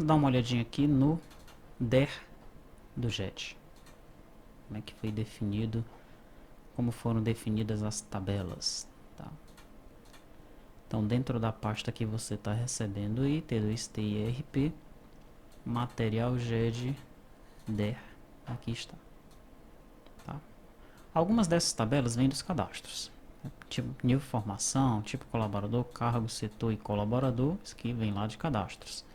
dar uma olhadinha aqui no der do JET. Como é que foi definido, como foram definidas as tabelas, tá? Então, dentro da pasta que você está recebendo aí, T2TIRP, material GED der, aqui está, tá? Algumas dessas tabelas vêm dos cadastros, tipo nível de formação, tipo colaborador, cargo, setor e colaborador, isso aqui vem lá de cadastros.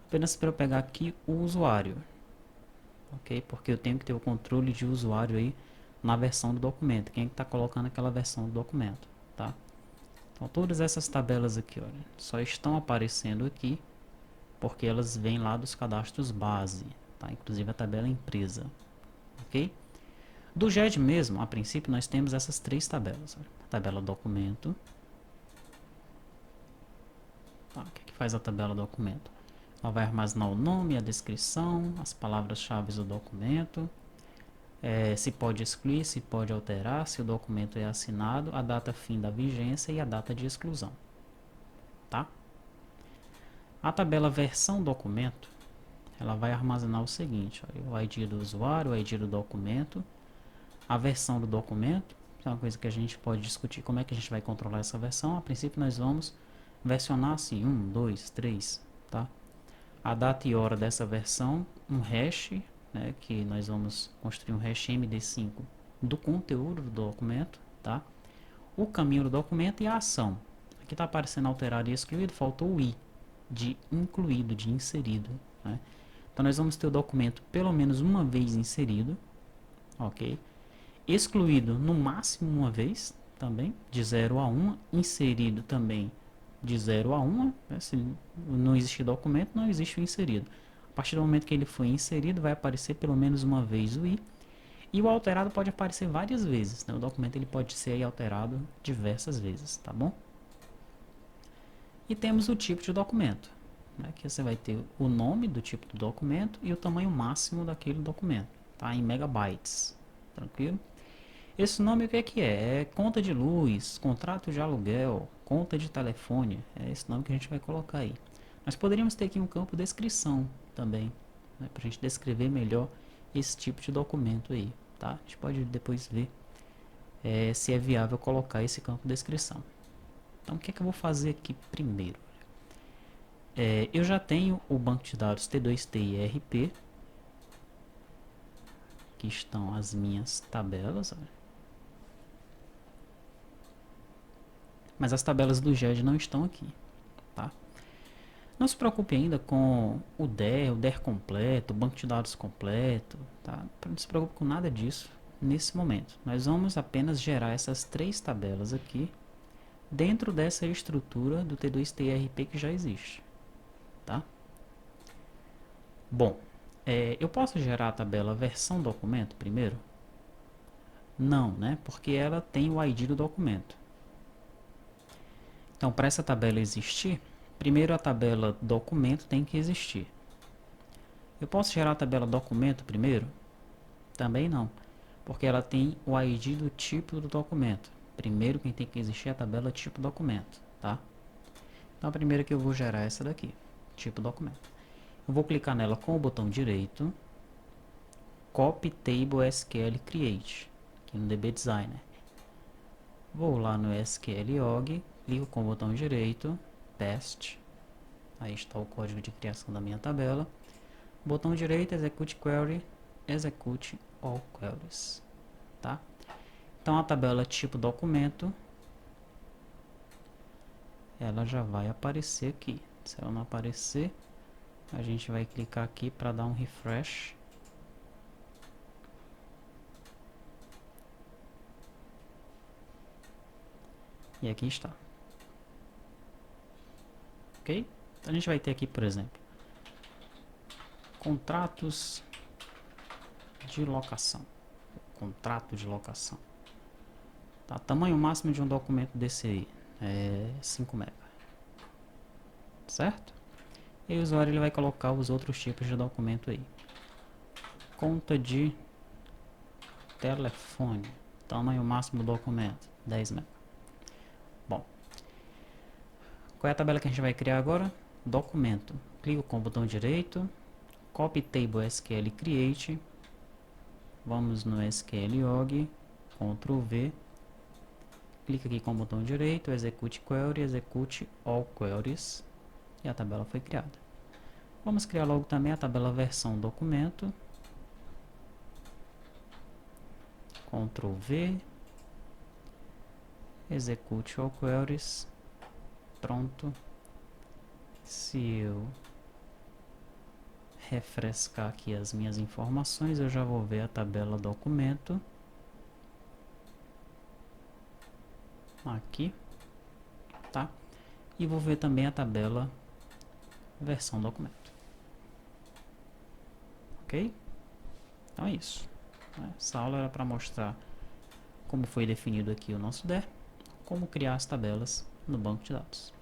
Apenas para eu pegar aqui o usuário, ok? Porque eu tenho que ter o controle de usuário aí na versão do documento, quem é que está colocando aquela versão do documento, tá? Então todas essas tabelas aqui, olha, só estão aparecendo aqui porque elas vêm lá dos cadastros base, tá? Inclusive a tabela empresa, ok? Do GED mesmo, a princípio, nós temos essas três tabelas. Olha. A tabela documento. Tá, o que faz a tabela documento? Ela vai armazenar o nome, a descrição, as palavras-chave do documento, se pode excluir, se pode alterar, se o documento é assinado, a data fim da vigência e a data de exclusão. Tá? A tabela versão documento, ela vai armazenar o seguinte, olha, o ID do usuário, o ID do documento, a versão do documento, é uma coisa que a gente pode discutir como é que a gente vai controlar essa versão. A princípio nós vamos versionar assim, 1, 2, 3, tá? A data e hora dessa versão, um hash, né, que nós vamos construir um hash MD5 do conteúdo do documento, tá? O caminho do documento e a ação. Aqui está aparecendo alterado e excluído, faltou o i, de incluído, de inserido, né? Então nós vamos ter o documento pelo menos uma vez inserido, ok? Excluído no máximo uma vez, também, de 0 a 1, inserido também de 0 a 1, né? Se não existe documento, não existe o inserido. A partir do momento que ele foi inserido, vai aparecer pelo menos uma vez o i, e o alterado pode aparecer várias vezes, né? O documento ele pode ser aí alterado diversas vezes, tá bom? E temos o tipo de documento, né? Que você vai ter o nome do tipo do documento e o tamanho máximo daquele documento, tá? Em megabytes, tranquilo? Esse nome o que é? É conta de luz, contrato de aluguel, conta de telefone. É esse nome que a gente vai colocar aí. Nós poderíamos ter aqui um campo descrição também, né, para a gente descrever melhor esse tipo de documento aí. Tá? A gente pode depois ver se é viável colocar esse campo descrição. Então o que é que eu vou fazer aqui primeiro? Eu já tenho o banco de dados T2TIRP. Aqui estão as minhas tabelas. Olha. Mas as tabelas do GED não estão aqui, tá? Não se preocupe ainda com o DER completo, o banco de dados completo, tá? Não se preocupe com nada disso nesse momento. Nós vamos apenas gerar essas três tabelas aqui dentro dessa estrutura do T2TIRP que já existe, tá? Bom, eu posso gerar a tabela versão documento primeiro? Não, né? Porque ela tem o ID do documento. Então, para essa tabela existir, primeiro a tabela documento tem que existir. Eu posso gerar a tabela documento primeiro? Também não, porque ela tem o ID do tipo do documento. Primeiro quem tem que existir é a tabela tipo documento, tá? Então a primeira que eu vou gerar é essa daqui, tipo documento. Eu vou clicar nela com o botão direito, Copy Table SQL Create, aqui no DB Designer. Vou lá no SQLOG, clico com o botão direito, Paste, aí está o código de criação da minha tabela. Botão direito, Execute Query, Execute All Queries, tá? Então a tabela tipo documento, ela já vai aparecer aqui. Se ela não aparecer, a gente vai clicar aqui para dar um refresh. E aqui está. Ok? Então a gente vai ter aqui, por exemplo, contratos de locação. Contrato de locação. Tá? Tamanho máximo de um documento desse aí é 5 MB. Certo? E o usuário ele vai colocar os outros tipos de documento aí. Conta de telefone. Tamanho máximo do documento 10 MB. Bom, qual é a tabela que a gente vai criar agora? Documento. clico com o botão direito, Copy Table SQL Create, vamos no SQLog, Ctrl V, clica aqui com o botão direito, Execute Query, Execute All Queries, e a tabela foi criada. Vamos criar logo também a tabela versão documento, Ctrl V, Execute All Queries, pronto. Se eu refrescar aqui as minhas informações, eu já vou ver a tabela documento aqui, tá? E vou ver também a tabela versão documento, ok? Então é isso. Essa aula era para mostrar como foi definido aqui o nosso DER, como criar as tabelas no banco de dados.